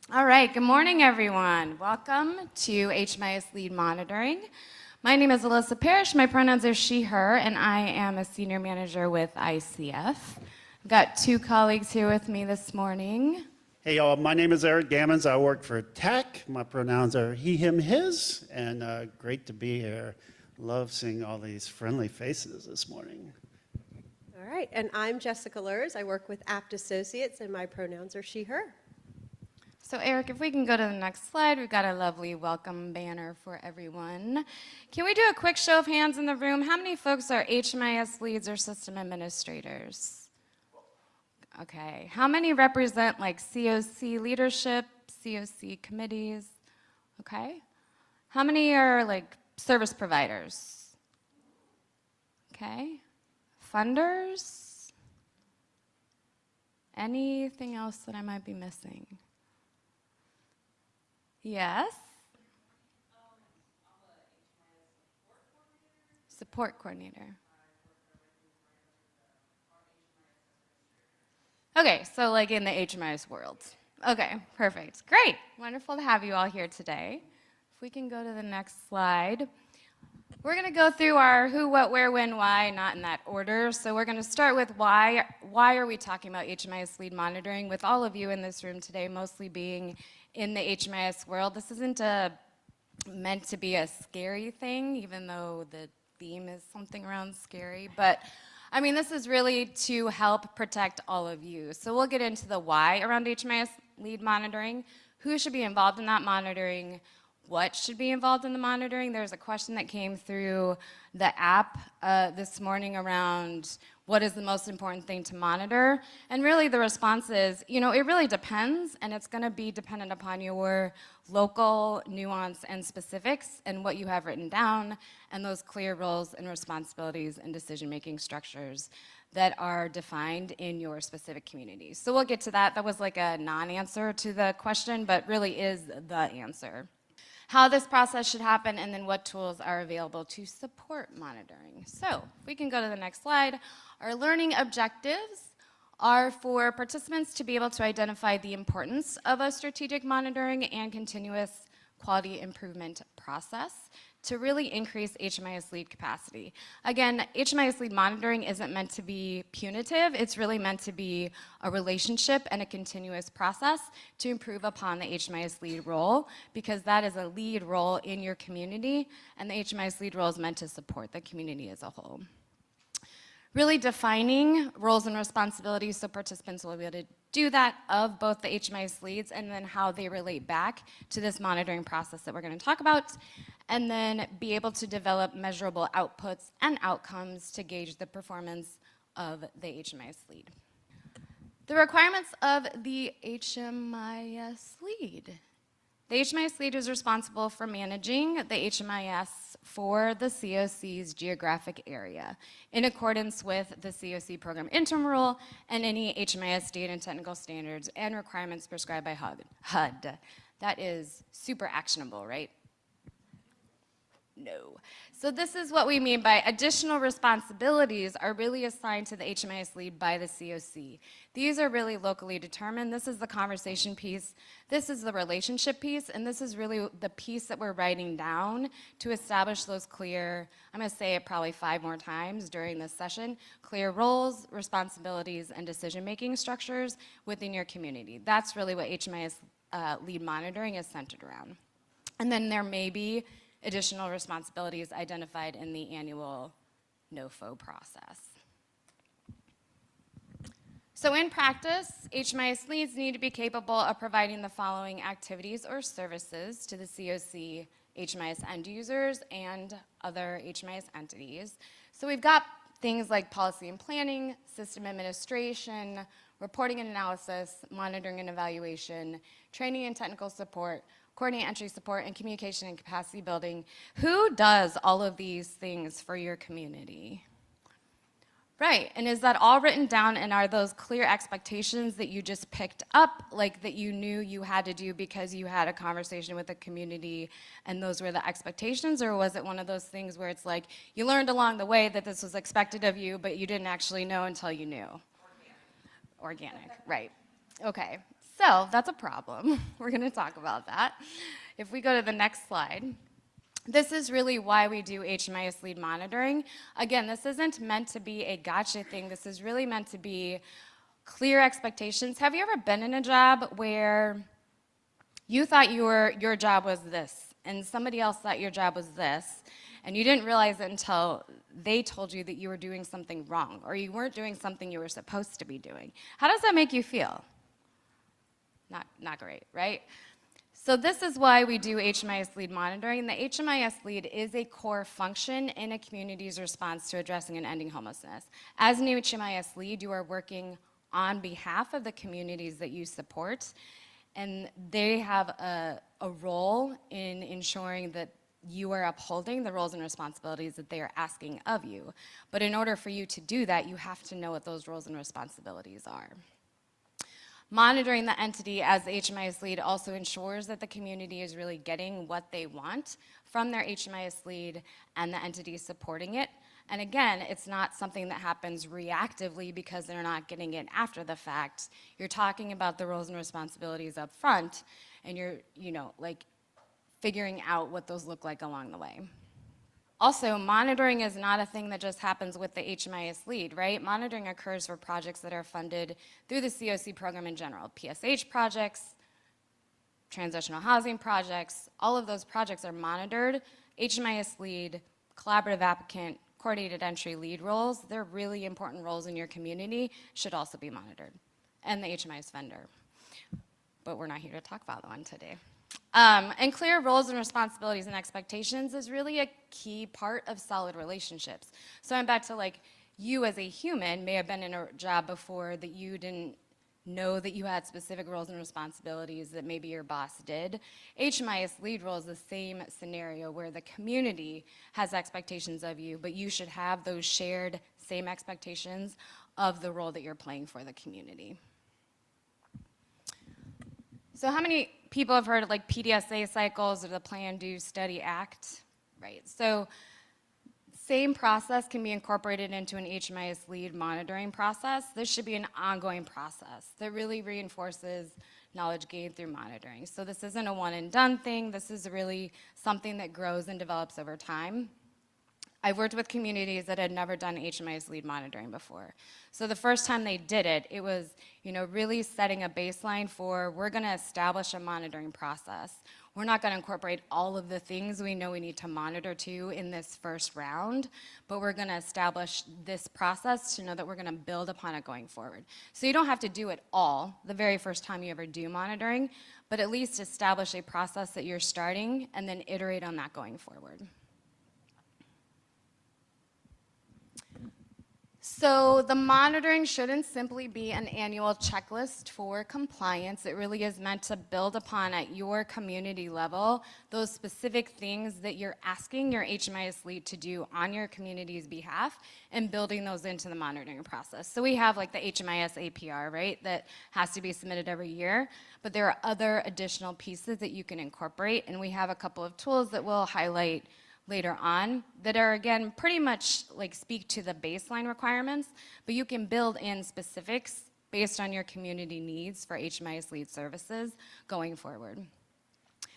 All right, good morning, everyone. Welcome to HMIS Lead Monitoring. My name is Alyssa Parrish. My pronouns are she, her, and I am a senior manager with ICF. I've got two colleagues here with me this morning. Hey y'all, my name is Eric Gammons. I work for TAC. My pronouns are he, him, his, and great to be here. Love seeing all these friendly faces this morning. All right, and I'm Jessica Lurs. I work with Apt Associates, and my pronouns are she, her. So Eric, if we can go to the next slide, we've got a lovely welcome banner for everyone. Can we do a quick show of hands in the room? How many folks are HMIS leads or system administrators? Okay, how many represent like CoC leadership, CoC committees? Okay, how many are like service providers? Okay, funders? Anything else that I might be missing? Yes? Support coordinator. Okay, so like in the HMIS world. Okay, perfect. Great. Wonderful to have you all here today. If we can go to the next slide. We're going to go through our who, what, where, when, why, not in that order. So we're going to start with why. Why are we talking about HMIS lead monitoring with all of you in this room today, mostly being in the HMIS world? This isn't meant to be a scary thing, even though the theme is something around scary. But I mean, this is really to help protect all of you. So we'll get into the why around HMIS lead monitoring, who should be involved in that monitoring, what should be involved in the monitoring. There's a question that came through the app this morning around what is the most important thing to monitor. And really the response is, you know, it really depends, and it's gonna be dependent upon your local nuance and specifics and what you have written down and those clear roles and responsibilities and decision-making structures that are defined in your specific community. So we'll get to that. That was like a non-answer to the question, but really is the answer. How this process should happen, and then what tools are available to support monitoring. So if we can go to the next slide. Our learning objectives are for participants to be able to identify the importance of a strategic monitoring and continuous quality improvement process to really increase HMIS lead capacity. Again, HMIS lead monitoring isn't meant to be punitive. It's really meant to be a relationship and a continuous process to improve upon the HMIS lead role, because that is a lead role in your community, and the HMIS lead role is meant to support the community as a whole. Really defining roles and responsibilities so participants will be able to do that of both the HMIS leads and then how they relate back to this monitoring process that we're going to talk about, and then be able to develop measurable outputs and outcomes to gauge the performance of the HMIS lead. The requirements of the HMIS lead. The HMIS lead is responsible for managing the HMIS for the CoC's geographic area in accordance with the CoC program interim rule and any HMIS data and technical standards and requirements prescribed by HUD. That is super actionable, right? No. So this is what we mean by additional responsibilities are really assigned to the HMIS lead by the CoC. These are really locally determined. This is the conversation piece. This is the relationship piece. And this is really the piece that we're writing down to establish those clear, I'm going to say it probably 5 more times during this session, clear roles, responsibilities, and decision-making structures within your community. That's really what HMIS lead monitoring is centered around. And then there may be additional responsibilities identified in the annual NOFO process. So in practice, HMIS leads need to be capable of providing the following activities or services to the CoC HMIS end users and other HMIS entities. So we've got things like policy and planning, system administration, reporting and analysis, monitoring and evaluation, training and technical support, coordinate entry support, and communication and capacity building. Who does all of these things for your community? Right, and is that all written down, and are those clear expectations that you just picked up, like that you knew you had to do because you had a conversation with the community and those were the expectations, or was it one of those things where it's like you learned along the way that this was expected of you, but you didn't actually know until you knew? Organic, right. Okay, so that's a problem. We're going to talk about that. If we go to the next slide, this is really why we do HMIS lead monitoring. Again, this isn't meant to be a gotcha thing. This is really meant to be clear expectations. Have you ever been in a job where you thought your job was this, and somebody else thought your job was this, and you didn't realize it until they told you that you were doing something wrong, or you weren't doing something you were supposed to be doing? How does that make you feel? Not great, right? So this is why we do HMIS lead monitoring. The HMIS lead is a core function in a community's response to addressing and ending homelessness. As an HMIS lead, you are working on behalf of the communities that you support, and they have a role in ensuring that you are upholding the roles and responsibilities that they are asking of you. But in order for you to do that, you have to know what those roles and responsibilities are. Monitoring the entity as the HMIS lead also ensures that the community is really getting what they want from their HMIS lead and the entity supporting it. And again, it's not something that happens reactively because they're not getting it after the fact. You're talking about the roles and responsibilities up front, and you're, like figuring out what those look like along the way. Also, monitoring is not a thing that just happens with the HMIS lead, right? Monitoring occurs for projects that are funded through the CoC program in general. PSH projects, transitional housing projects, all of those projects are monitored. HMIS lead, collaborative applicant, coordinated entry lead roles, they're really important roles in your community, should also be monitored. And the HMIS vendor. But we're not here to talk about that one today. And clear roles and responsibilities and expectations is really a key part of solid relationships. So I'm back to you as a human may have been in a job before that you didn't know that you had specific roles and responsibilities that maybe your boss did. HMIS lead role is the same scenario where the community has expectations of you, but you should have those shared same expectations of the role that you're playing for the community. So how many people have heard of PDSA cycles or the Plan, Do, Study, Act? Right, so same process can be incorporated into an HMIS lead monitoring process. This should be an ongoing process that really reinforces knowledge gained through monitoring. So this isn't a one and done thing. This is really something that grows and develops over time. I've worked with communities that had never done HMIS lead monitoring before. So the first time they did it, it was really setting a baseline for, we're going to establish a monitoring process. We're not going to incorporate all of the things we know we need to monitor to in this first round, but we're going to establish this process to know that we're going to build upon it going forward. So you don't have to do it all the very first time you ever do monitoring, but at least establish a process that you're starting and then iterate on that going forward. So the monitoring shouldn't simply be an annual checklist for compliance. It really is meant to build upon at your community level those specific things that you're asking your HMIS lead to do on your community's behalf and building those into the monitoring process. So we have the HMIS APR, right, that has to be submitted every year, but there are other additional pieces that you can incorporate, and we have a couple of tools that we'll highlight later on that are, again, pretty much speak to the baseline requirements, but you can build in specifics based on your community needs for HMIS lead services going forward.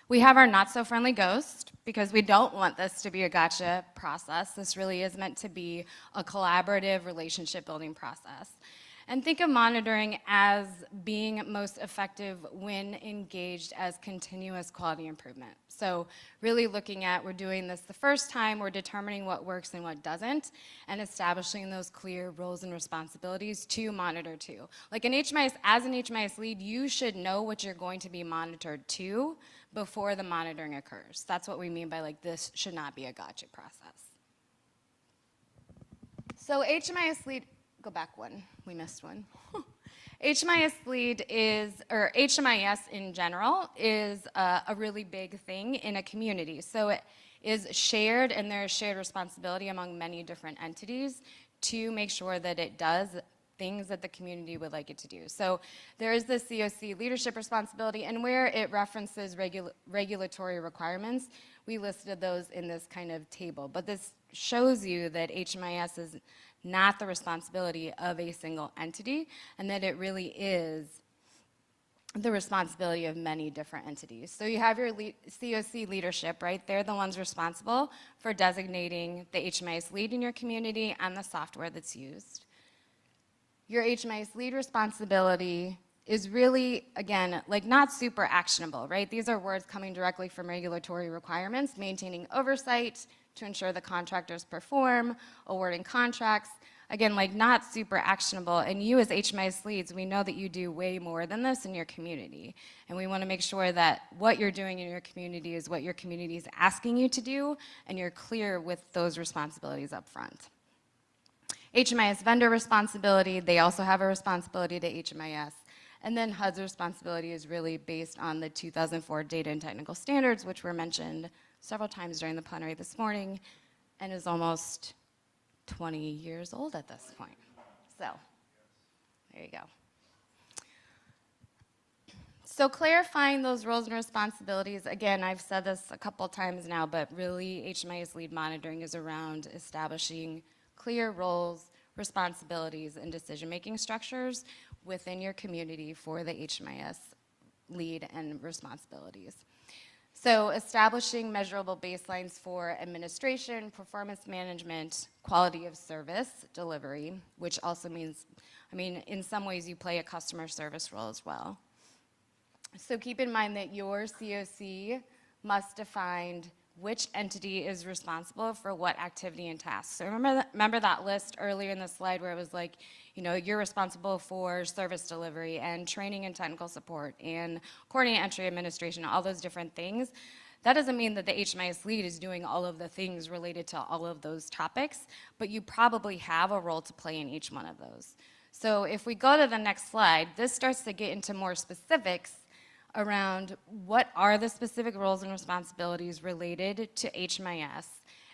We have our not-so-friendly ghost because we don't want this to be a gotcha process. This really is meant to be a collaborative relationship-building process. And think of monitoring as being most effective when engaged as continuous quality improvement. So really looking at, we're doing this the first time, we're determining what works and what doesn't, and establishing those clear roles and responsibilities to monitor to. As an HMIS lead, you should know what you're going to be monitored to before the monitoring occurs. That's what we mean by this should not be a gotcha process. So HMIS lead, go back one, we missed one. HMIS lead is, or HMIS in general, is a really big thing in a community. So it is shared, and there's shared responsibility among many different entities to make sure that it does things that the community would like it to do. So there is the CoC leadership responsibility, and where it references regulatory requirements, we listed those in this kind of table. But this shows you that HMIS is not the responsibility of a single entity, and that it really is the responsibility of many different entities. So you have your CoC leadership, right? They're the ones responsible for designating the HMIS lead in your community and the software that's used. Your HMIS lead responsibility is really, again, like not super actionable, right? These are words coming directly from regulatory requirements, maintaining oversight to ensure the contractors perform, awarding contracts, again, like not super actionable. And you as HMIS leads, we know that you do way more than this in your community. And we want to make sure that what you're doing in your community is what your community is asking you to do, and you're clear with those responsibilities up front. HMIS vendor responsibility, they also have a responsibility to HMIS. And then HUD's responsibility is really based on the 2004 Data and Technical Standards, which were mentioned several times during the plenary this morning, and is almost 20 years old at this point. So, there you go. So clarifying those roles and responsibilities, again, I've said this a couple times now, but really HMIS lead monitoring is around establishing clear roles, responsibilities, and decision-making structures within your community for the HMIS lead and responsibilities. So establishing measurable baselines for administration, performance management, quality of service delivery, which also means, I mean, in some ways you play a customer service role as well. So keep in mind that your CoC must define which entity is responsible for what activity and tasks. So remember that list earlier in the slide where it was like, you know, you're responsible for service delivery and training and technical support and coordinate entry administration, all those different things. That doesn't mean that the HMIS lead is doing all of the things related to all of those topics, but you probably have a role to play in each one of those. So if we go to the next slide, this starts to get into more specifics around what are the specific roles and responsibilities related to HMIS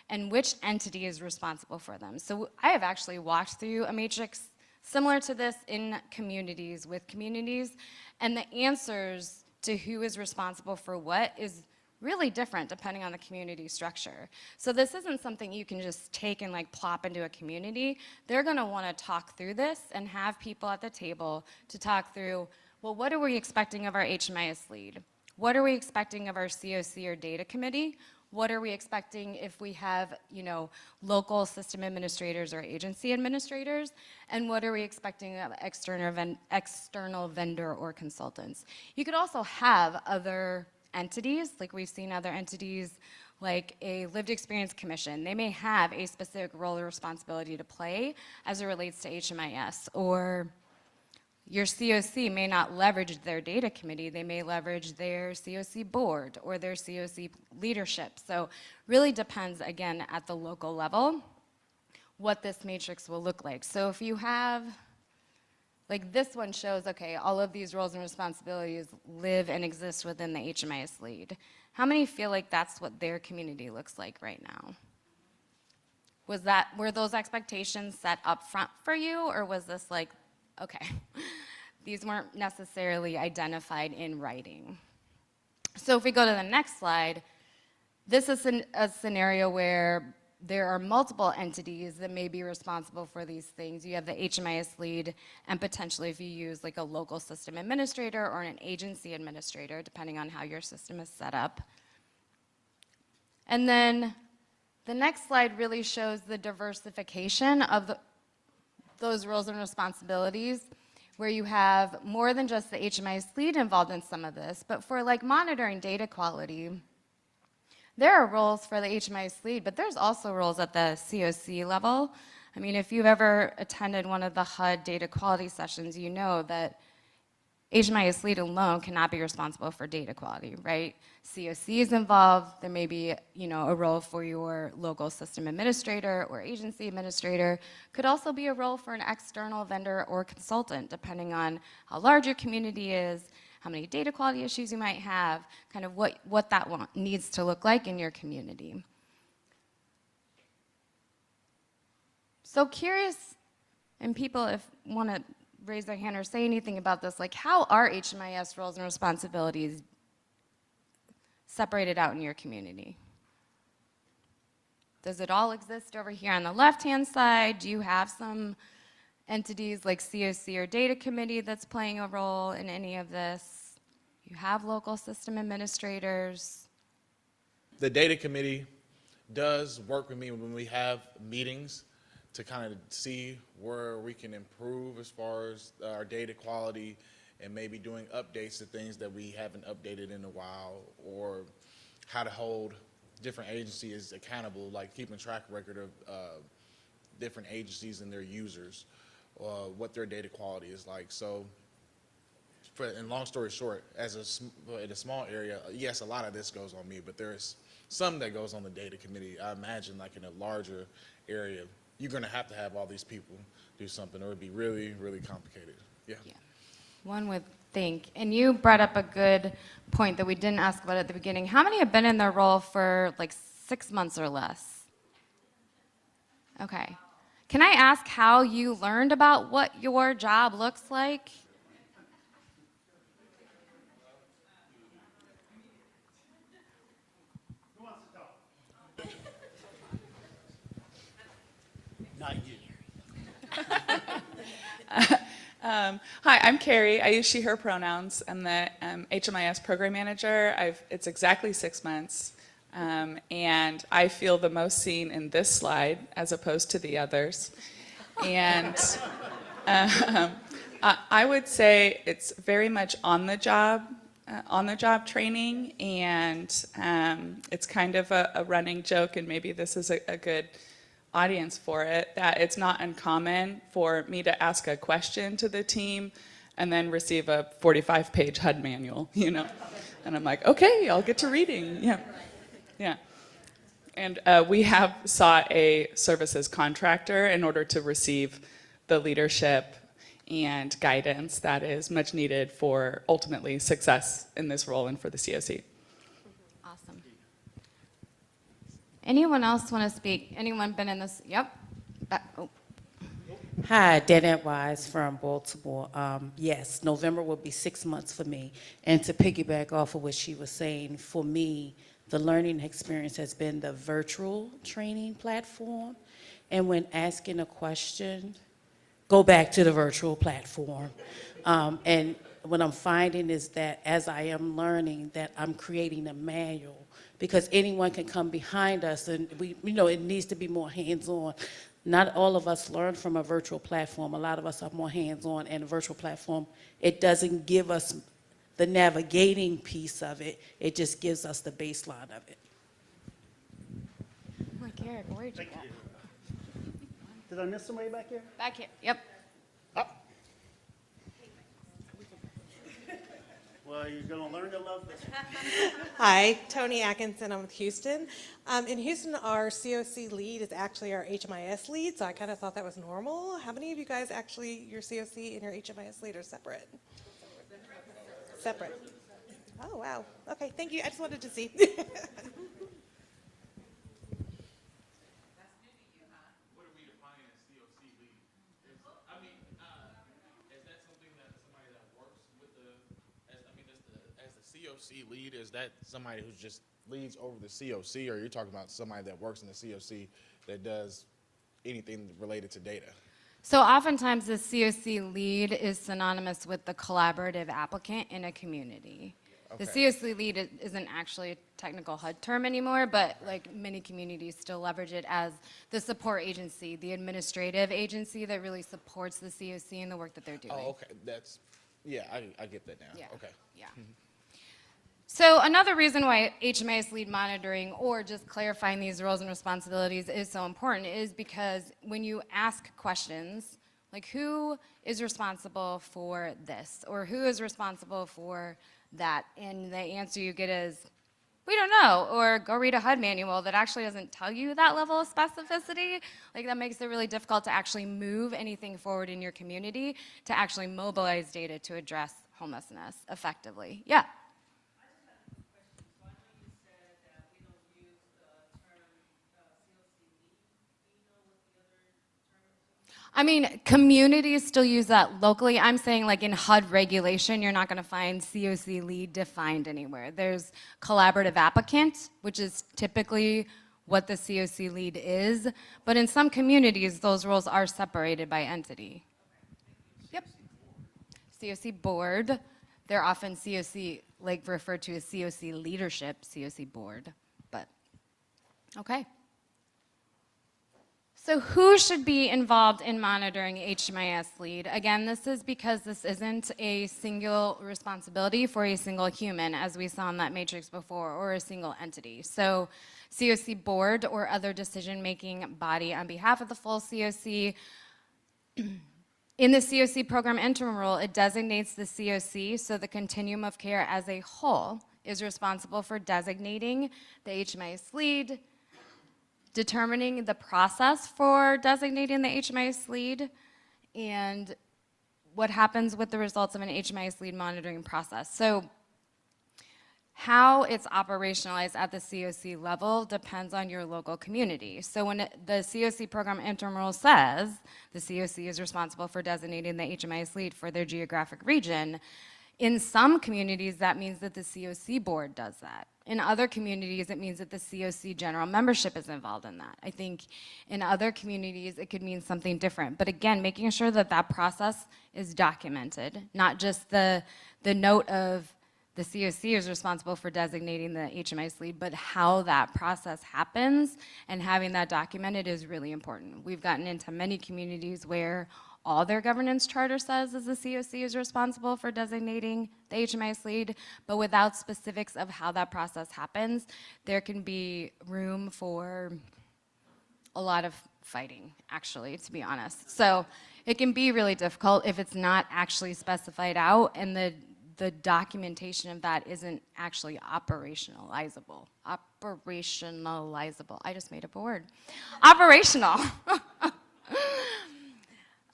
and which entity is responsible for them. So I have actually walked through a matrix similar to this in communities with communities, and the answers to who is responsible for what is really different depending on the community structure. So this isn't something you can just take and like plop into a community. They're gonna wanna talk through this and have people at the table to talk through, well, what are we expecting of our HMIS lead? What are we expecting of our CoC or data committee? What are we expecting if we have, you know, local system administrators or agency administrators? And what are we expecting of external vendor or consultants? You could also have other entities, like we've seen other entities like a lived experience commission. They may have a specific role or responsibility to play as it relates to HMIS, or your CoC may not leverage their data committee, they may leverage their CoC board or their CoC leadership. So really depends, again, at the local level, what this matrix will look like. So if you have, like this one shows, okay, all of these roles and responsibilities live and exist within the HMIS lead. How many feel like that's what their community looks like right now? Were those expectations set up front for you, or was this like, okay, these weren't necessarily identified in writing? So if we go to the next slide, this is a scenario where there are multiple entities that may be responsible for these things. You have the HMIS lead, and potentially if you use like a local system administrator or an agency administrator, depending on how your system is set up. And then the next slide really shows the diversification of those roles and responsibilities, where you have more than just the HMIS lead involved in some of this, but for like monitoring data quality, there are roles for the HMIS lead, but there's also roles at the CoC level. I mean, if you've ever attended one of the HUD data quality sessions, you know that HMIS lead alone cannot be responsible for data quality, right? CoC is involved. There may be, you know, a role for your local system administrator or agency administrator. Could also be a role for an external vendor or consultant, depending on how large your community is, how many data quality issues you might have, kind of what that needs to look like in your community. So curious, and people if want to raise their hand or say anything about this, like how are HMIS roles and responsibilities separated out in your community? Does it all exist over here on the left-hand side? Do you have some entities like CoC or data committee that's playing a role in any of this? You have local system administrators. The data committee does work with me when we have meetings to kind of see where we can improve as far as our data quality and maybe doing updates to things that we haven't updated in a while, or how to hold different agencies accountable, like keeping track record of different agencies and their users, what their data quality is like. So, and long story short, in a small area, yes, a lot of this goes on me, but there's some that goes on the data committee. I imagine like in a larger area, you're gonna have to have all these people do something, or it'd be really, really complicated. Yeah. One would think. And you brought up a good point that we didn't ask about at the beginning. How many have been in their role for like 6 months or less? Okay. Can I ask how you learned about what your job looks like? Who wants to talk? Not you. Hi, I'm Carrie. I use she, her pronouns. I'm the HMIS program manager. It's exactly 6 months. And I feel the most seen in this slide as opposed to the others. And I would say it's very much on the job training. And it's kind of a running joke, and maybe this is a good audience for it, that it's not uncommon for me to ask a question to the team and then receive a 45-page HUD manual, you know? And I'm like, okay, I'll get to reading, yeah. And we have sought a services contractor in order to receive the leadership and guidance that is much needed for ultimately success in this role and for the CoC. Awesome. Anyone else want to speak? Anyone been in this? Yep. Oh. Hi, Danette Wise from Baltimore. Yes, November will be 6 months for me. And to piggyback off of what she was saying, for me, the learning experience has been the virtual training platform. And when asking a question, go back to the virtual platform. And what I'm finding is that as I am learning, that I'm creating a manual, because anyone can come behind us, and it needs to be more hands-on. Not all of us learn from a virtual platform. A lot of us are more hands-on, and a virtual platform, it doesn't give us the navigating piece of it. It just gives us the baseline of it. Oh my God, where'd you go? Did I miss somebody back here? Back here. Yep. Oh. Well, you're going to learn to love this one. Hi, Tony Atkinson. I'm with Houston. In Houston, our CoC lead is actually our HMIS lead, so I kind of thought that was normal. How many of you guys actually, your CoC and your HMIS lead are separate? Separate. Oh, wow. Okay, thank you. I just wanted to see. CoC lead, is that somebody who just leads over the CoC, or you're talking about somebody that works in the CoC that does anything related to data? So oftentimes the CoC lead is synonymous with the collaborative applicant in a community. The Okay. CoC lead isn't actually a technical HUD term anymore, but like many communities still leverage it as the support agency, the administrative agency that really supports the CoC and the work that they're doing. Oh, okay. Yeah, I get that now. Yeah. Okay. Yeah. So another reason why HMIS lead monitoring, or just clarifying these roles and responsibilities, is so important is because when you ask questions, like who is responsible for this, or who is responsible for that, and the answer you get is, we don't know, or go read a HUD manual that actually doesn't tell you that level of specificity, like that makes it really difficult to actually move anything forward in your community to actually mobilize data to address homelessness effectively. Yeah. I mean, communities still use that locally. I'm saying like in HUD regulation, you're not going to find CoC lead defined anywhere. There's collaborative applicant, which is typically what the CoC lead is. But in some communities, those roles are separated by entity. Yep. CoC board. they're often CoC, like referred to as CoC Leadership, CoC Board, but okay. So who should be involved in monitoring HMIS Lead? Again, this is because this isn't a single responsibility for a single human, as we saw in that matrix before, or a single entity. So CoC Board or other decision-making body on behalf of the full CoC. In the CoC program interim rule, it designates the CoC, so the continuum of care as a whole is responsible for designating the HMIS Lead, determining the process for designating the HMIS Lead, and what happens with the results of an HMIS Lead monitoring process. So how it's operationalized at the CoC level depends on your local community. So when the CoC program interim rule says the CoC is responsible for designating the HMIS Lead for their geographic region, in some communities that means that the CoC board does that. In other communities, it means that the CoC general membership is involved in that. I think in other communities, it could mean something different. But again, making sure that that process is documented, not just the note of the CoC is responsible for designating the HMIS Lead, but how that process happens and having that documented is really important. We've gotten into many communities where all their governance charter says is the CoC is responsible for designating the HMIS Lead, but without specifics of how that process happens, there can be room for a lot of fighting, actually, to be honest. So it can be really difficult if it's not actually specified out and the documentation of that isn't actually operationalizable. Operationalizable. I just made up a word. Operational.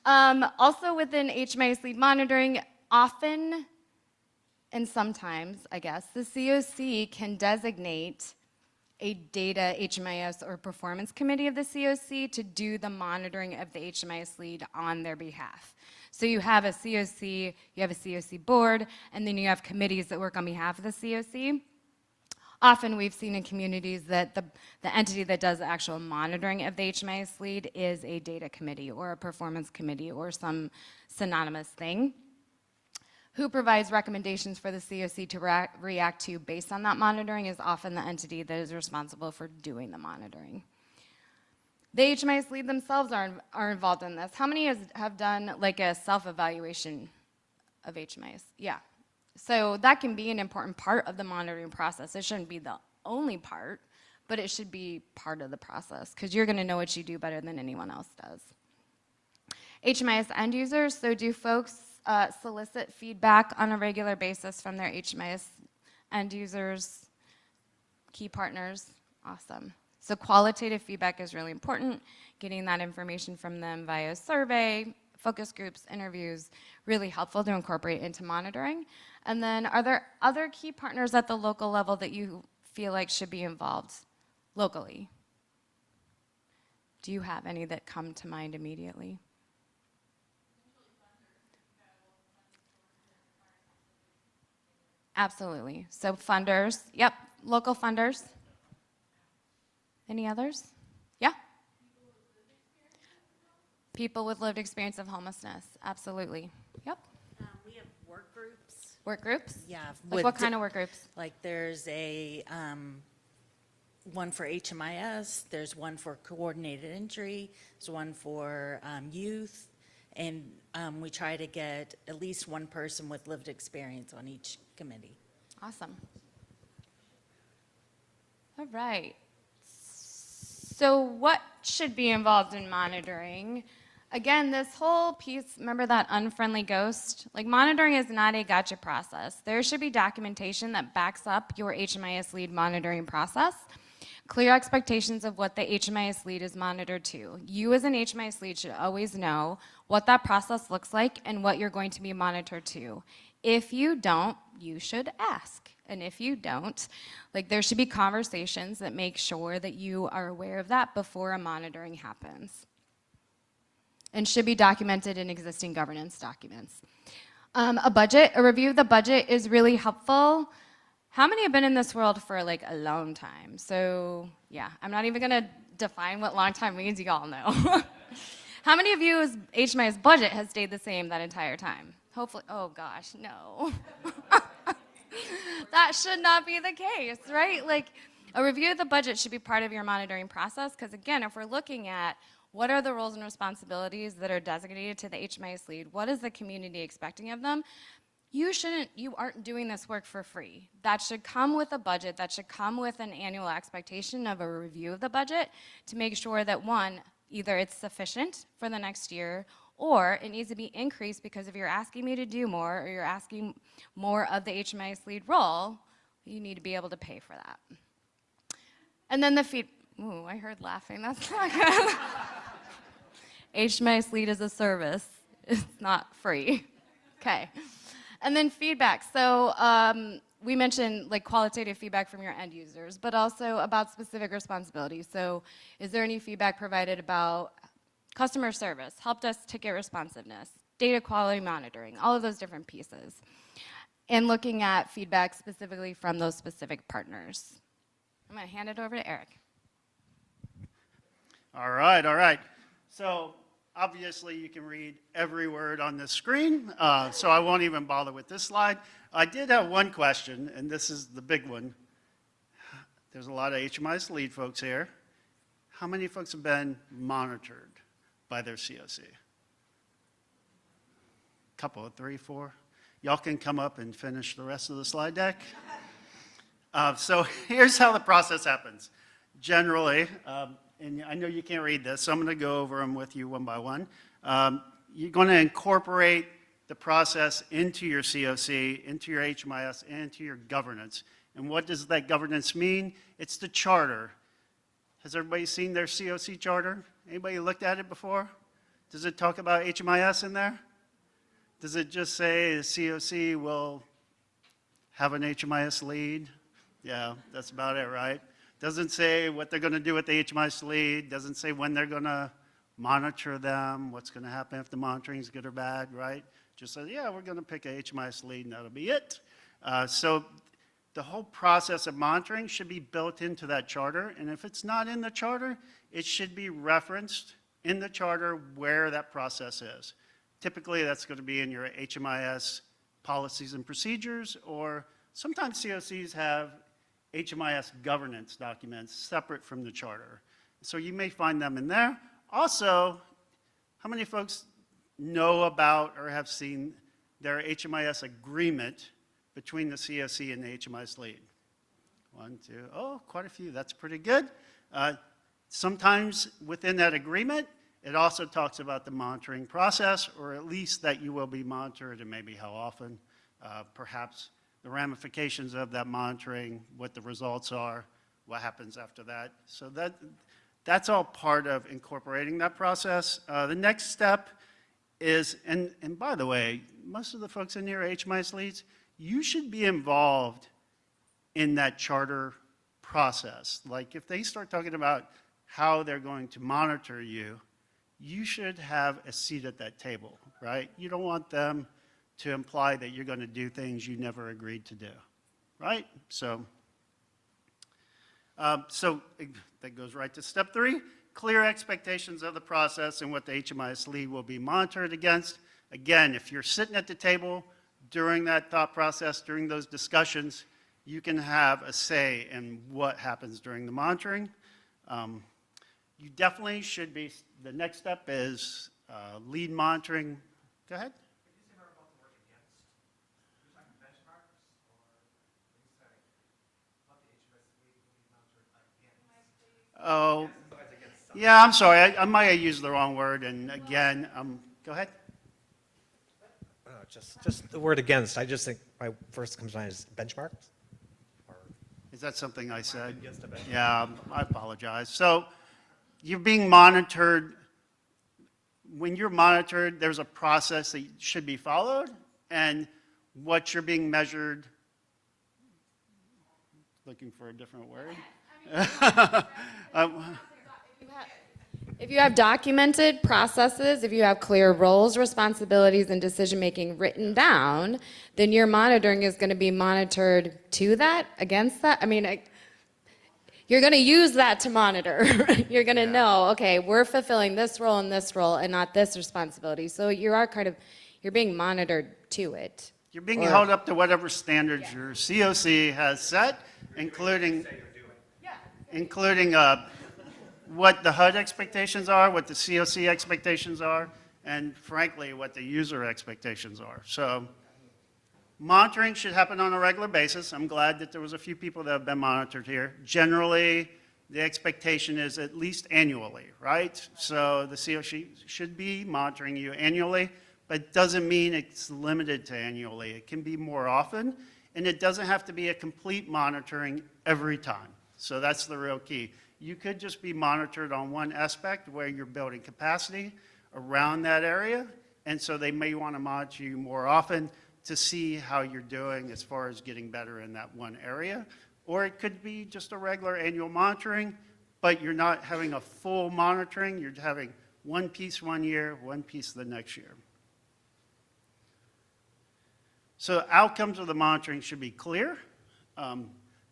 Also within HMIS Lead monitoring, often and sometimes, I guess, the CoC can designate a data HMIS or performance committee of the CoC to do the monitoring of the HMIS Lead on their behalf. So you have a CoC, you have a CoC board, and then you have committees that work on behalf of the CoC. Often we've seen in communities that the entity that does the actual monitoring of the HMIS Lead is a data committee or a performance committee or some synonymous thing. Who provides recommendations for the CoC to react to based on that monitoring is often the entity that is responsible for doing the monitoring. The HMIS Lead themselves are involved in this. How many have done like a self-evaluation of HMIS? Yeah. So that can be an important part of the monitoring process. It shouldn't be the only part, but it should be part of the process because you're going to know what you do better than anyone else does. HMIS end users, so do folks solicit feedback on a regular basis from their HMIS end users, key partners? Awesome. So qualitative feedback is really important, getting that information from them via survey, focus groups, interviews, really helpful to incorporate into monitoring. And then are there other key partners at the local level that you feel like should be involved locally? Do you have any that come to mind immediately? Absolutely. So funders, yep, local funders. Any others? Yeah? People with lived experience of homelessness, absolutely. Yep. We have work groups. Work groups? Yeah. Like what kind of work groups? Like there's a one for HMIS, there's one for coordinated entry, there's one for youth, and we try to get at least one person with lived experience on each committee. Awesome. All right. So what should be involved in monitoring? Again, this whole piece, remember that unfriendly ghost? Like monitoring is not a gotcha process. There should be documentation that backs up your HMIS Lead monitoring process. Clear expectations of what the HMIS Lead is monitored to. You as an HMIS Lead should always know what that process looks like and what you're going to be monitored to. If you don't, you should ask. And if you don't, like there should be conversations that make sure that you are aware of that before a monitoring happens. And should be documented in existing governance documents. A review of the budget is really helpful. How many have been in this world for like a long time? So yeah, I'm not even gonna define what long time means, you all know. How many of you's HMIS budget has stayed the same that entire time? hopefully, oh gosh, no. That should not be the case, right? Like, a review of the budget should be part of your monitoring process, because again, if we're looking at what are the roles and responsibilities that are designated to the HMIS lead, what is the community expecting of them, you aren't doing this work for free. That should come with a budget, that should come with an annual expectation of a review of the budget to make sure that, one, either it's sufficient for the next year, or it needs to be increased because if you're asking me to do more, or you're asking more of the HMIS lead role, you need to be able to pay for that. And then the ooh, I heard laughing, that's not good. HMIS lead is a service, it's not free. Okay. And then feedback. So we mentioned like qualitative feedback from your end users, but also about specific responsibilities. So is there any feedback provided about customer service, help desk ticket responsiveness, data quality monitoring, all of those different pieces? And looking at feedback specifically from those specific partners. I'm going to hand it over to Eric. All right, all right. So obviously you can read every word on the screen, so I won't even bother with this slide. I did have one question, and this is the big one. There's a lot of HMIS lead folks here. How many folks have been monitored by their CoC? Couple, 3, 4. Y'all can come up and finish the rest of the slide deck. So here's how the process happens. Generally, and I know you can't read this, so I'm going to go over them with you one by one. You're going to incorporate the process into your CoC, into your HMIS, and into your governance. And what does that governance mean? It's the charter. Has everybody seen their CoC charter? Anybody looked at it before? Does it talk about HMIS in there? Does it just say the CoC will have an HMIS lead? Yeah, that's about it, right? Doesn't say what they're going to do with the HMIS lead, doesn't say when they're going to monitor them, what's going to happen if the monitoring is good or bad, right? Just says, yeah, we're going to pick a HMIS lead and that'll be it. So the whole process of monitoring should be built into that charter, and if it's not in the charter, it should be referenced in the charter where that process is. Typically, that's going to be in your HMIS policies and procedures, or sometimes CoCs have HMIS governance documents separate from the charter. So you may find them in there. Also, how many folks know about or have seen their HMIS agreement between the CoC and the HMIS lead? 1, 2, oh, quite a few. That's pretty good. Sometimes within that agreement, it also talks about the monitoring process, or at least that you will be monitored and maybe how often, perhaps the ramifications of that monitoring, what the results are, what happens after that. So that's all part of incorporating that process. The next step is, and by the way, most of the folks in here are HMIS leads, you should be involved in that charter process. Like if they start talking about how they're going to monitor you, you should have a seat at that table, right? You don't want them to imply that you're going to do things you never agreed to do, right? So that goes right to step 3, clear expectations of the process and what the HMIS lead will be monitored against. Again, if you're sitting at the table during that thought process, during those discussions, you can have a say in what happens during the monitoring. You definitely should be, the next step is lead monitoring. Go ahead. Oh, yeah, I'm sorry. I might have used the wrong word. And again, go ahead. Just the word against. I just think my first comes to mind is benchmarks. Is that something I said? Against a benchmark. Yeah, I apologize. So you're being monitored. When you're monitored, there's a process that should be followed, and what you're being measured, looking for a different word. If you have documented processes, if you have clear roles, responsibilities, and decision-making written down, then your monitoring is going to be monitored to that, against that. I mean, you're going to use that to monitor. You're going to know, okay, we're fulfilling this role and not this responsibility. So you are kind of, you're being monitored to it. You're being held up to whatever standards your CoC has set, including what the HUD expectations are, what the CoC expectations are, and frankly, what the user expectations are. So monitoring should happen on a regular basis. I'm glad that there was a few people that have been monitored here. Generally, the expectation is at least annually, right? So the CoC should be monitoring you annually, but it doesn't mean it's limited to annually. It can be more often, and it doesn't have to be a complete monitoring every time. So that's the real key. You could just be monitored on one aspect where you're building capacity around that area, and so they may want to monitor you more often to see how you're doing as far as getting better in that one area. Or it could be just a regular annual monitoring, but you're not having a full monitoring. You're having one piece one year, one piece the next year. So outcomes of the monitoring should be clear.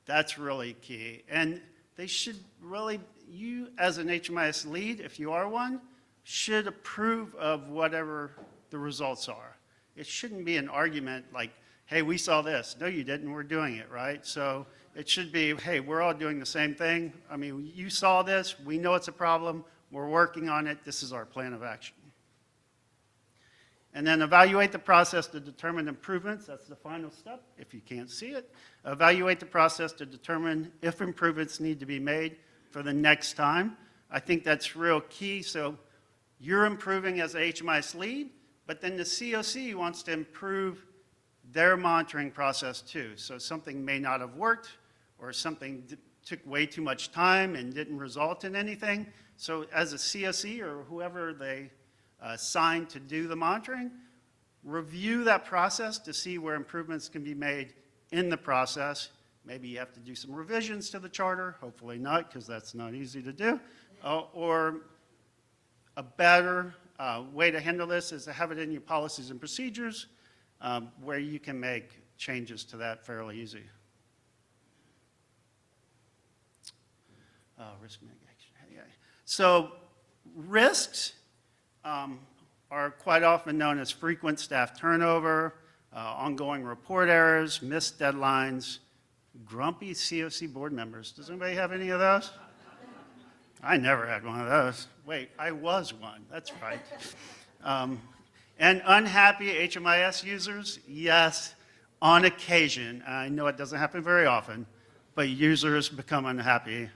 That's really key. And they should really, you as an HMIS lead, if you are one, should approve of whatever the results are. It shouldn't be an argument like, hey, we saw this. No, you didn't. We're doing it, right? So it should be, hey, we're all doing the same thing. I mean, you saw this. We know it's a problem. We're working on it. This is our plan of action. And then evaluate the process to determine improvements. That's the final step, if you can't see it. Evaluate the process to determine if improvements need to be made for the next time. I think that's real key. So you're improving as a HMIS lead, but then the CoC wants to improve their monitoring process too. So something may not have worked, or something took way too much time and didn't result in anything. So as a CoC or whoever they assigned to do the monitoring, review that process to see where improvements can be made in the process. Maybe you have to do some revisions to the charter, hopefully not, because that's not easy to do. Or a better way to handle this is to have it in your policies and procedures where you can make changes to that fairly easy. Risk mitigation. So risks are quite often known as frequent staff turnover, ongoing report errors, missed deadlines, grumpy CoC board members. Does anybody have any of those? I never had one of those. Wait, I was one. That's right. And unhappy HMIS users, yes, on occasion. I know it doesn't happen very often, but users become unhappy.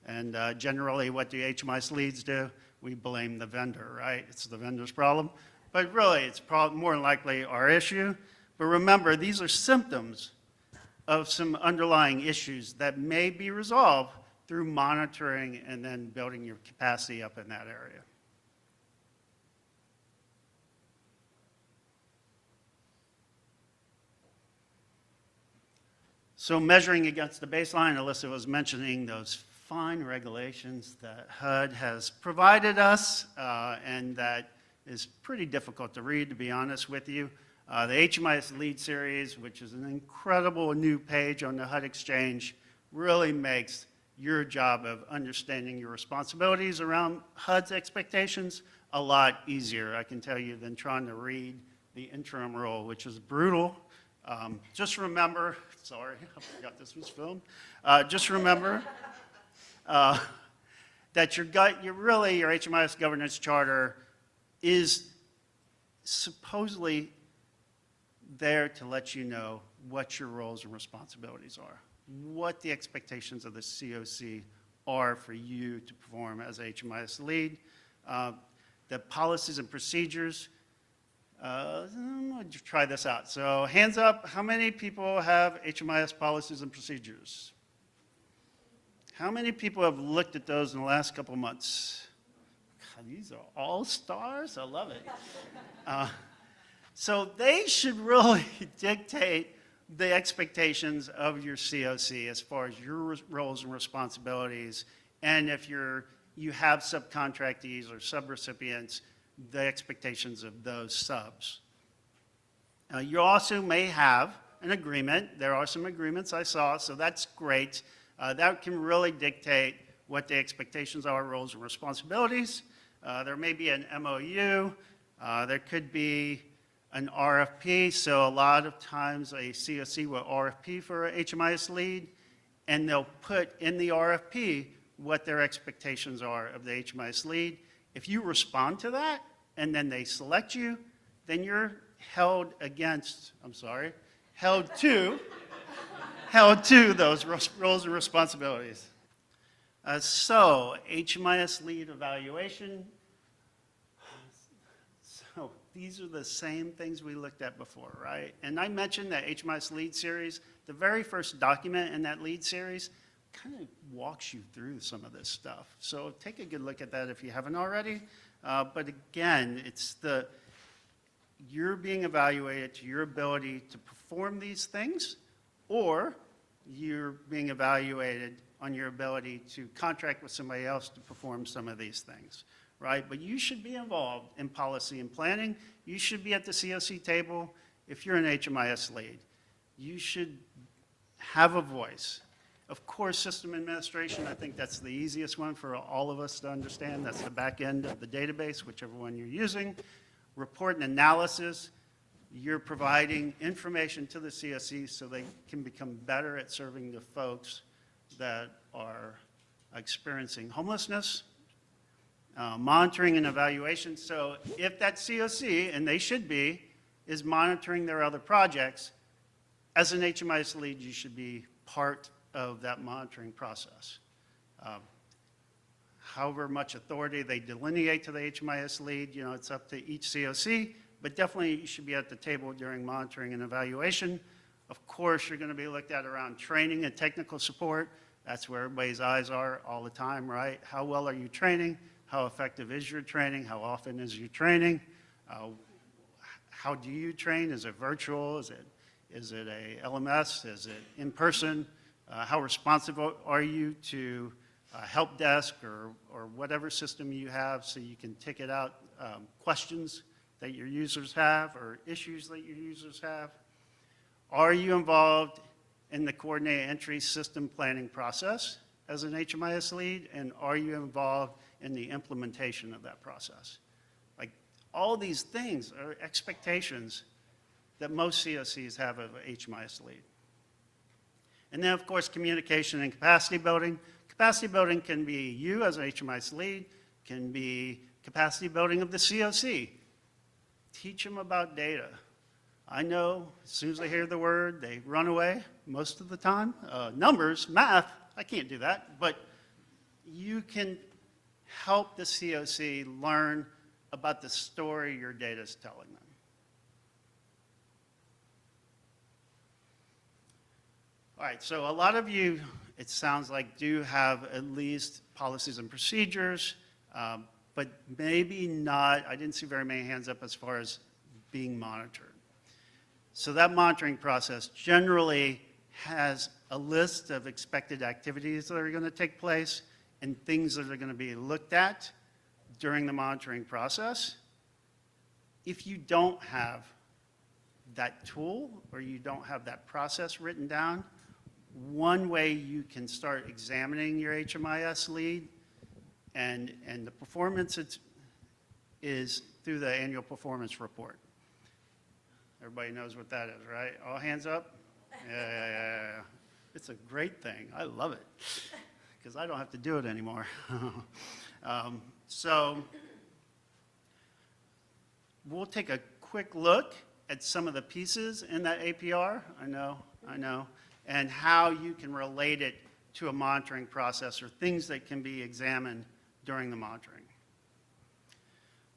And generally, what do HMIS leads do? We blame the vendor, right? It's the vendor's problem. But really, it's more than likely our issue. But remember, these are symptoms of some underlying issues that may be resolved through monitoring and then building your capacity up in that area. So measuring against the baseline, Alyssa was mentioning those fine regulations that HUD has provided us, and that is pretty difficult to read, to be honest with you. The HMIS Lead series, which is an incredible new page on the HUD Exchange, really makes your job of understanding your responsibilities around HUD's expectations a lot easier, I can tell you, than trying to read the interim rule, which is brutal. Just remember, sorry, I forgot this was filmed. Just remember that your HMIS governance charter is supposedly there to let you know what your roles and responsibilities are, what the expectations of the CoC are for you to perform as HMIS lead. The policies and procedures, let's try this out. So hands up, how many people have HMIS policies and procedures? How many people have looked at those in the last couple of months? God, these are all stars, I love it. So they should really dictate the expectations of your CoC as far as your roles and responsibilities, and if you have subcontractees or subrecipients, the expectations of those subs. You also may have an agreement. There are some agreements I saw, so that's great. That can really dictate what the expectations are, roles and responsibilities. There may be an MOU. There could be an RFP. So a lot of times a CoC will RFP for a HMIS lead, and they'll put in the RFP what their expectations are of the HMIS lead. If you respond to that, and then they select you, then you're held to those roles and responsibilities. So, HMIS lead evaluation. So, these are the same things we looked at before, right? And I mentioned that HMIS lead series. The very first document in that lead series kind of walks you through some of this stuff. So, take a good look at that if you haven't already. But again, you're being evaluated to your ability to perform these things, or you're being evaluated on your ability to contract with somebody else to perform some of these things, right? But you should be involved in policy and planning. You should be at the CoC table if you're an HMIS lead. You should have a voice. Of course, system administration, I think that's the easiest one for all of us to understand. That's the back end of the database, whichever one you're using. Report and analysis, you're providing information to the CoC so they can become better at serving the folks that are experiencing homelessness. Monitoring and evaluation, so if that CoC, and they should be, is monitoring their other projects, as an HMIS lead, you should be part of that monitoring process. However much authority they delineate to the HMIS lead, it's up to each CoC, but definitely you should be at the table during monitoring and evaluation. Of course, you're going to be looked at around training and technical support. That's where everybody's eyes are all the time, right? How well are you training? How effective is your training? How often is your training? How do you train? Is it virtual? Is it a LMS? Is it in person? How responsive are you to help desk or whatever system you have so you can ticket out questions that your users have or issues that your users have? Are you involved in the coordinated entry system planning process as an HMIS lead? And are you involved in the implementation of that process? Like, all these things are expectations that most CoCs have of an HMIS lead. And then, of course, communication and capacity building. Capacity building can be you as an HMIS lead, can be capacity building of the CoC. Teach them about data. I know as soon as they hear the word, they run away most of the time. Numbers, math, I can't do that. But you can help the CoC learn about the story your data is telling them. All right, so a lot of you, it sounds like, do have at least policies and procedures, but maybe not. I didn't see very many hands up as far as being monitored. So that monitoring process generally has a list of expected activities that are going to take place and things that are going to be looked at during the monitoring process. If you don't have that tool or you don't have that process written down, one way you can start examining your HMIS lead and the performance is through the annual performance report. Everybody knows what that is, right? All hands up? Yeah. It's a great thing. I love it because I don't have to do it anymore. So we'll take a quick look at some of the pieces in that APR. I know. And how you can relate it to a monitoring process or things that can be examined during the monitoring.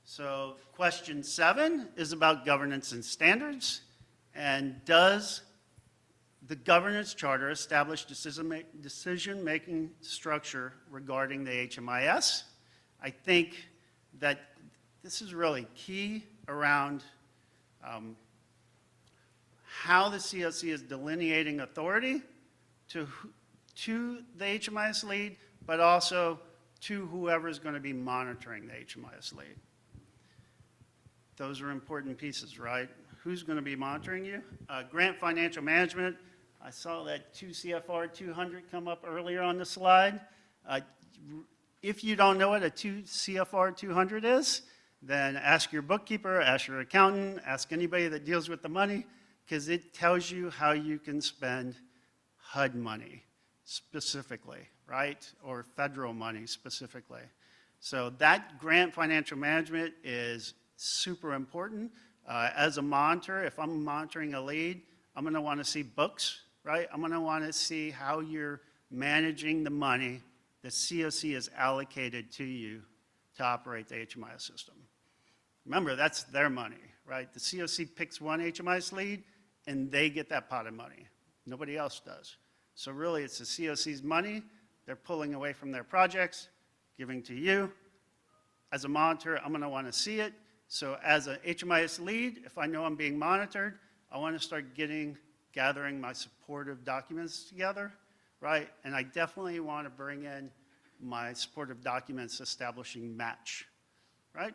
So question 7 is about governance and standards. And does the governance charter establish decision-making structure regarding the HMIS? I think that this is really key around how the CoC is delineating authority to the HMIS lead, but also to whoever is going to be monitoring the HMIS lead. Those are important pieces, right? Who's going to be monitoring you? Grant financial management. I saw that 2 CFR 200 come up earlier on the slide. If you don't know what a 2 CFR 200 is, then ask your bookkeeper, ask your accountant, ask anybody that deals with the money, because it tells you how you can spend HUD money specifically, right? Or federal money specifically. So that grant financial management is super important. As a monitor, if I'm monitoring a lead, I'm going to want to see books, right? I'm going to want to see how you're managing the money the CoC is allocated to you to operate the HMIS system. Remember, that's their money, right? The CoC picks one HMIS lead, and they get that pot of money. Nobody else does. So really, it's the CoC's money. They're pulling away from their projects, giving to you. As a monitor, I'm going to want to see it. So as an HMIS lead, if I know I'm being monitored, I want to start gathering my supportive documents together, right? And I definitely want to bring in my supportive documents establishing match, right?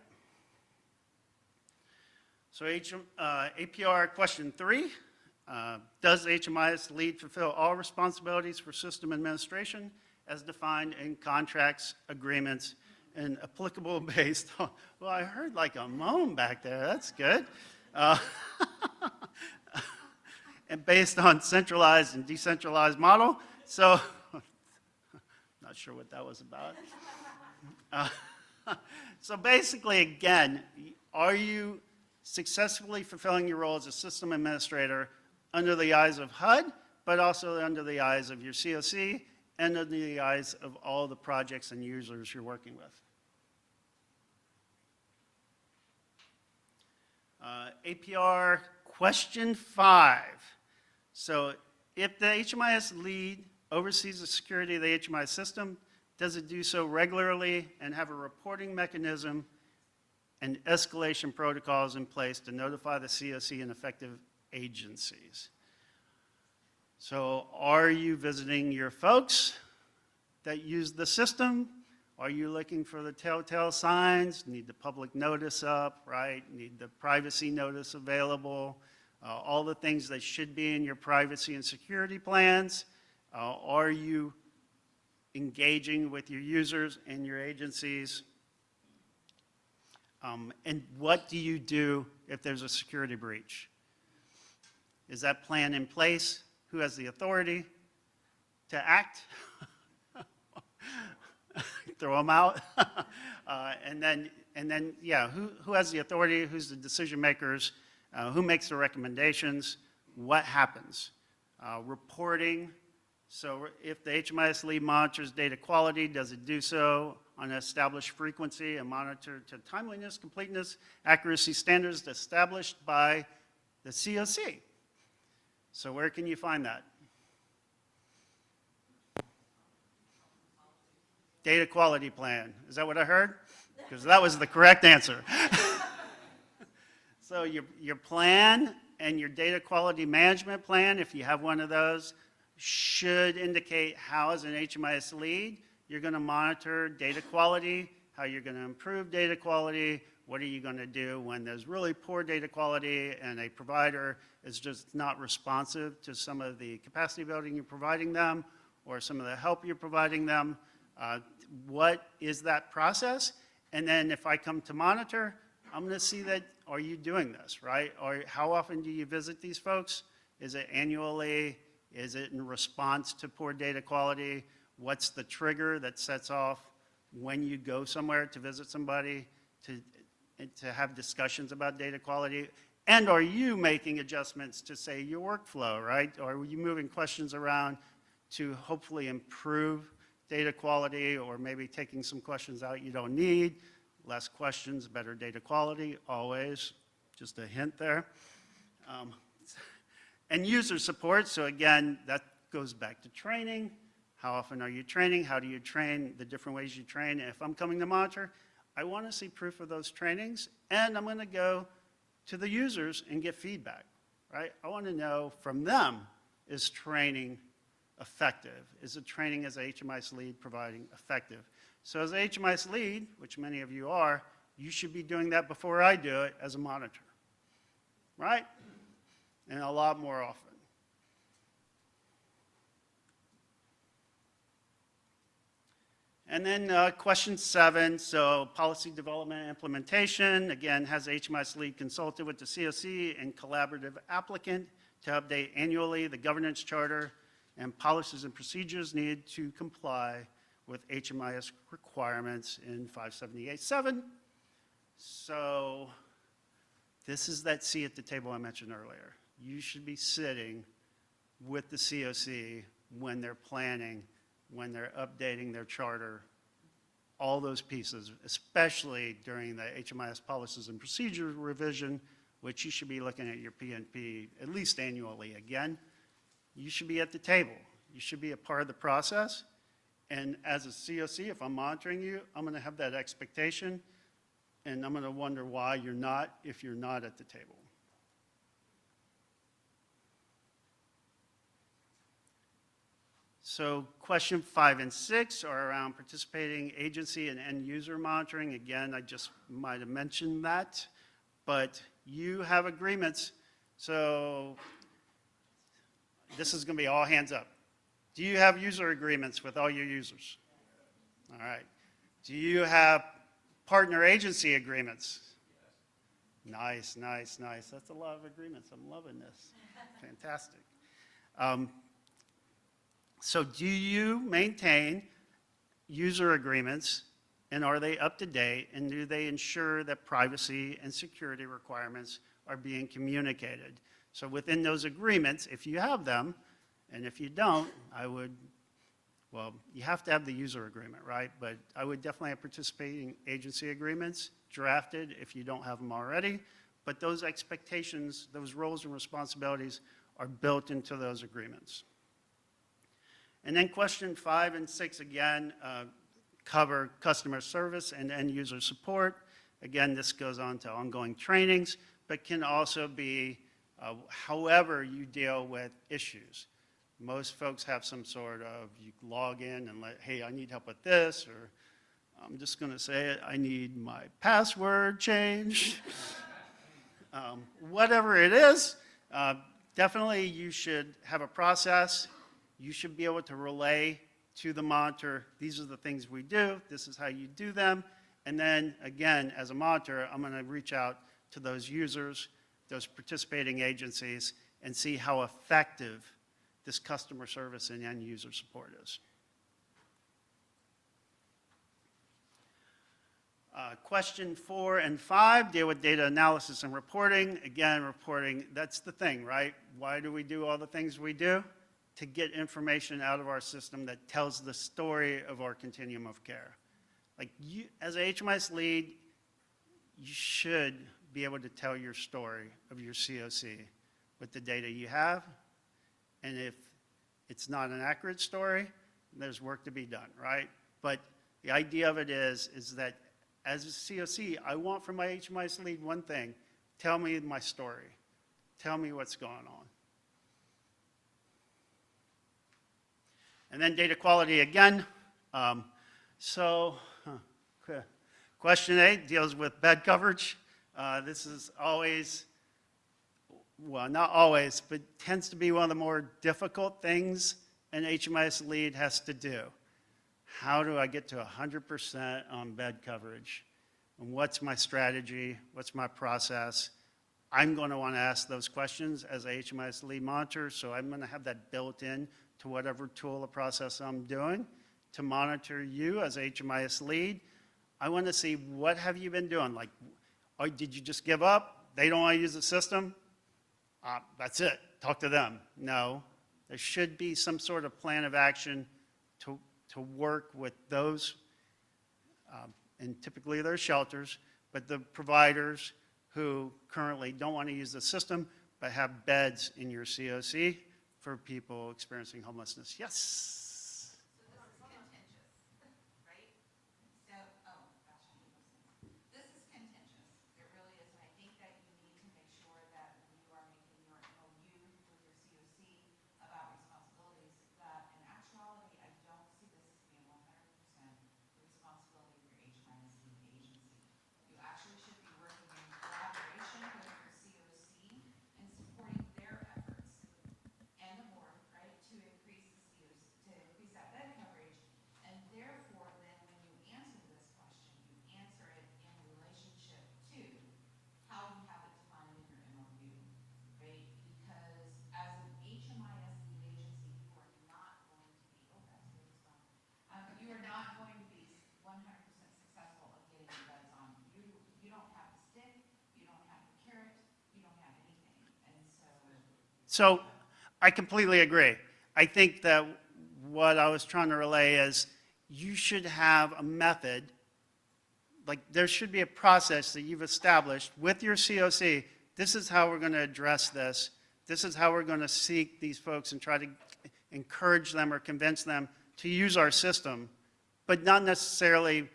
So APR question 3, does HMIS lead fulfill all responsibilities for system administration as defined in contracts, agreements, and applicable based on, well, I heard like a moan back there, that's good. And based on centralized and decentralized model. So, not sure what that was about. So basically, again, are you successfully fulfilling your role as a system administrator under the eyes of HUD, but also under the eyes of your CoC and under the eyes of all the projects and users you're working with? APR question 5. So if the HMIS lead oversees the security of the HMIS system, does it do so regularly and have a reporting mechanism and escalation protocols in place to notify the CoC and effective agencies? So are you visiting your folks that use the system? Are you looking for the telltale signs? Need the public notice up, right? Need the privacy notice available? All the things that should be in your privacy and security plans. Are you engaging with your users and your agencies? And what do you do if there's a security breach? Is that plan in place? Who has the authority to act? Throw them out. And then, yeah, who has the authority? Who's the decision makers? Who makes the recommendations? What happens? Reporting. So if the HMIS lead monitors data quality, does it do so on an established frequency and monitor to timeliness, completeness, accuracy standards established by the CoC? So where can you find that? Data quality plan. Is that what I heard? Because that was the correct answer. So your plan and your data quality management plan, if you have one of those, should indicate how, as an HMIS lead, you're going to monitor data quality, how you're going to improve data quality, what are you going to do when there's really poor data quality and a provider is just not responsive to some of the capacity building you're providing them or some of the help you're providing them. What is that process? And then if I come to monitor, I'm going to see that, are you doing this, right? Or how often do you visit these folks? Is it annually? Is it in response to poor data quality? What's the trigger that sets off when you go somewhere to visit somebody to have discussions about data quality? And are you making adjustments to, say, your workflow, right? Or are you moving questions around to hopefully improve data quality, or maybe taking some questions out you don't need? Less questions, better data quality, always. Just a hint there. And user support, so again, that goes back to training. How often are you training? How do you train? The different ways you train. If I'm coming to monitor, I want to see proof of those trainings, and I'm going to go to the users and get feedback, right? I want to know from them, is training effective? Is the training as a HMIS lead providing effective? So as a HMIS lead, which many of you are, you should be doing that before I do it as a monitor, right? And a lot more often. And then question 7, so policy development and implementation, again, has HMIS Lead consulted with the CoC and collaborative applicant to update annually the governance charter and policies and procedures needed to comply with HMIS requirements in 578.7. So this is that seat at the table I mentioned earlier. You should be sitting with the CoC when they're planning, when they're updating their charter, all those pieces, especially during the HMIS policies and procedures revision, which you should be looking at your PNP at least annually again. You should be at the table. You should be a part of the process. And as a CoC, if I'm monitoring you, I'm going to have that expectation, and I'm going to wonder why you're not if you're not at the table. So question 5 and 6 are around participating agency and end user monitoring. Again, I just might have mentioned that, but you have agreements. So this is going to be all hands up. Do you have user agreements with all your users? All right. Do you have partner agency agreements? Nice, nice, nice. That's a lot of agreements. I'm loving this. Fantastic. So do you maintain user agreements, and are they up to date, and do they ensure that privacy and security requirements are being communicated? So within those agreements, if you have them, and if you don't, well, you have to have the user agreement, right? But I would definitely have participating agency agreements drafted if you don't have them already. But those expectations, those roles and responsibilities are built into those agreements. And then question 5 and 6, again, cover customer service and end user support. Again, this goes on to ongoing trainings, but can also be however you deal with issues. Most folks have some sort of, you log in and hey, I need help with this, or I'm just going to say it, I need my password changed. Whatever it is, definitely you should have a process. You should be able to relay to the monitor, these are the things we do, this is how you do them. And then, again, as a monitor, I'm going to reach out to those users, those participating agencies, and see how effective this customer service and end user support is. Question 4 and 5 deal with data analysis and reporting. Again, reporting, that's the thing, right? Why do we do all the things we do? To get information out of our system that tells the story of our continuum of care. Like you, as a HMIS lead, you should be able to tell your story of your CoC with the data you have. And if it's not an accurate story, there's work to be done, right? But the idea of it is that as a CoC, I want from my HMIS lead one thing: tell me my story. Tell me what's going on. And then data quality again. Question 8 deals with bed coverage. This is always, well, not always, but tends to be one of the more difficult things an HMIS lead has to do. How do I get to 100% on bed coverage? And what's my strategy? What's my process? I'm going to want to ask those questions as a HMIS lead monitor, so I'm going to have that built in to whatever tool or process I'm doing to monitor you as HMIS lead. I want to see, what have you been doing? Like, did you just give up? They don't want to use the system? That's it. Talk to them. No. There should be some sort of plan of action to work with those, and typically they're shelters, but the providers who currently don't want to use the system but have beds in your CoC for people experiencing homelessness. Yes? So I completely agree. I think that what I was trying to relay is you should have a method, like there should be a process that you've established with your CoC. This is how we're going to address this. This is how we're going to seek these folks and try to encourage them or convince them to use our system, but not necessarily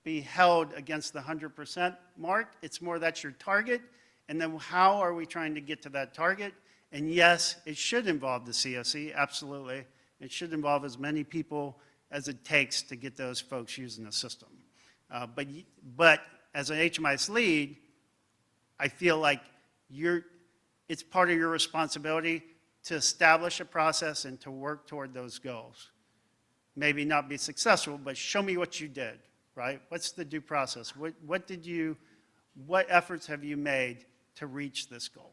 be held against the 100% mark. It's more that's your target, and then how are we trying to get to that target? And yes, it should involve the CoC, absolutely. It should involve as many people as it takes to get those folks using the system. But as an HMIS lead, I feel like it's part of your responsibility to establish a process and to work toward those goals. Maybe not be successful, but show me what you did, right? What's the due process? What efforts have you made to reach this goal?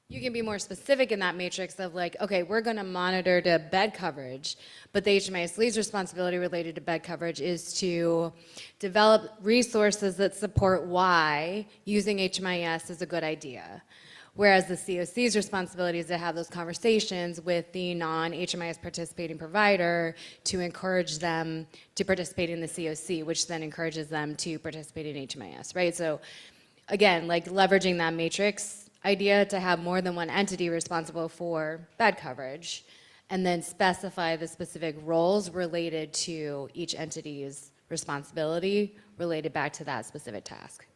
You can be more specific in that matrix of like, okay, we're going to monitor to bed coverage, but the HMIS lead's responsibility related to bed coverage is to develop resources that support why using HMIS is a good idea. Whereas the CoC's responsibility is to have those conversations with the non-HMIS participating provider to encourage them to participate in the CoC, which then encourages them to participate in HMIS, right? So again, like leveraging that matrix idea to have more than one entity responsible for bed coverage, and then specify the specific roles related to each entity's responsibility related back to that specific task.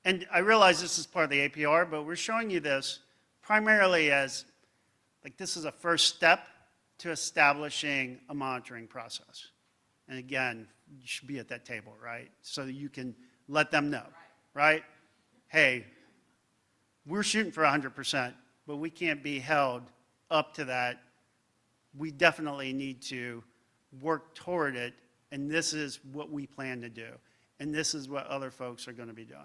And I realize this is part of the APR, but we're showing you this primarily as, like, this is a first step to establishing a monitoring process. And again, you should be at that table, right? So that you can let them know, right? Hey, we're shooting for 100%, but we can't be held up to that. We definitely need to work toward it, and this is what we plan to do. And this is what other folks are going to be doing.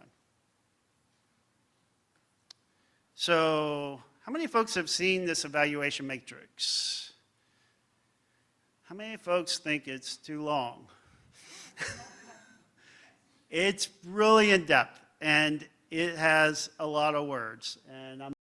So, how many folks have seen this evaluation matrix? How many folks think it's too long? It's really in depth, and it has a lot of words, and I'm